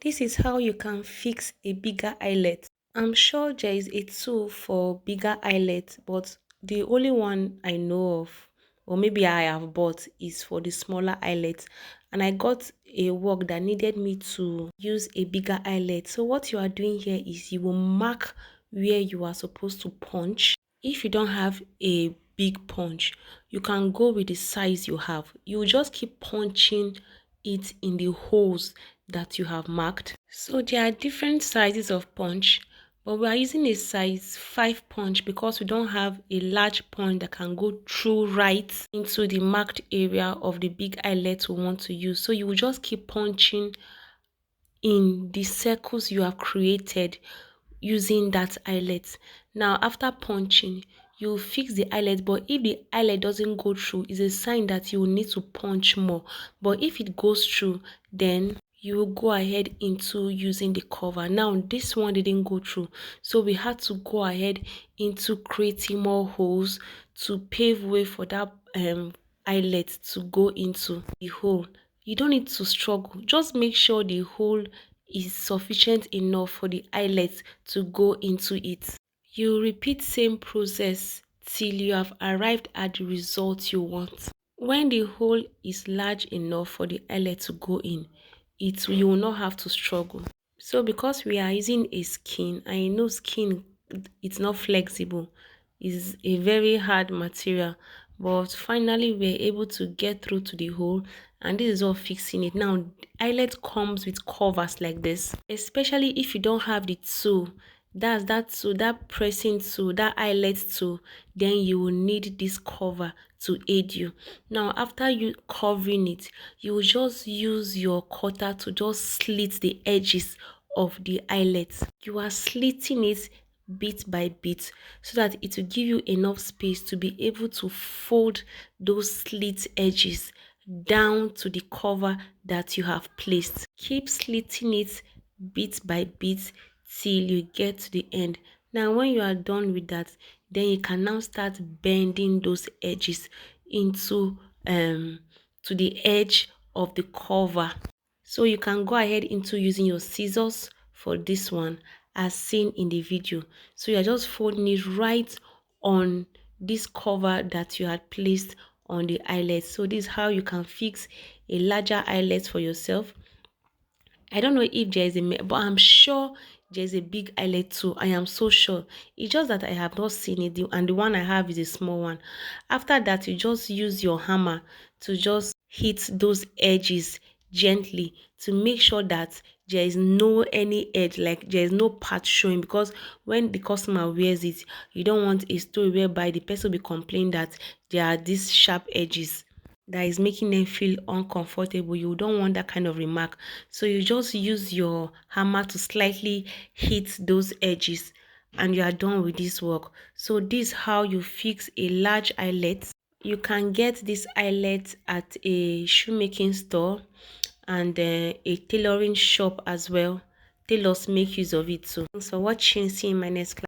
This is how you can fix a bigger eyelet. I'm sure there is a tool for bigger eyelet, but the only one I know of, or maybe I have bought, is for the smaller eyelet. And I got a work that needed me to use a bigger eyelet. So what you are doing here is you will mark where you are supposed to punch. If you don't have a big punch, you can go with the size you have. You will just keep punching it in the holes that you have marked. So there are different sizes of punch, but we are using a size 5 punch because we don't have a large punch that can go through right into the marked area of the big eyelet we want to use. So you will just keep punching in the circles you have created using that eyelet. Now after punching, you fix the eyelet, but if the eyelet doesn't go through, it's a sign that you will need to punch more. But if it goes through, then you will go ahead into using the cover. Now this one didn't go through, so we had to go ahead into creating more holes to pave way for that eyelet to go into the hole. You don't need to struggle, just make sure the hole is sufficient enough for the eyelet to go into it. You repeat same process till you have arrived at the result you want. When the hole is large enough for the eyelet to go in, you will not have to struggle. So because we are using a skin, I know skin, it's not flexible, it's a very hard material, but finally we're able to get through to the hole, and this is all fixing it. Now eyelet comes with covers like this, especially if you don't have the tool, that pressing tool, that eyelet tool, then you will need this cover to aid you. Now after you covering it, you will just use your cutter to just slit the edges of the eyelet. You are slitting it bit by bit so that it will give you enough space to be able to fold those slit edges down to the cover that you have placed. Keep slitting it bit by bit till you get to the end. Now when you are done with that, then you can now start bending those edges into to the edge of the cover. So you can go ahead into using your scissors for this one as seen in the video. So you're just folding it right on this cover that you had placed on the eyelet. So this is how you can fix a larger eyelet for yourself. I don't know if there is but I'm sure there's a big eyelet too. I am so sure. It's just that I have not seen it, and the one I have is a small one. After that, you just use your hammer to just hit those edges gently to make sure that there is no any edge, like there is no part showing, because when the customer wears it, you don't want a story whereby the person will be complaining that there are these sharp edges that is making them feel uncomfortable. You don't want that kind of remark. So you just use your hammer to slightly hit those edges and you are done with this work. So this is how you fix a large eyelet. You can get this eyelet at a shoemaking store and a tailoring shop as well. Tailors make use of it too. Thanks for watching. See you in my next class.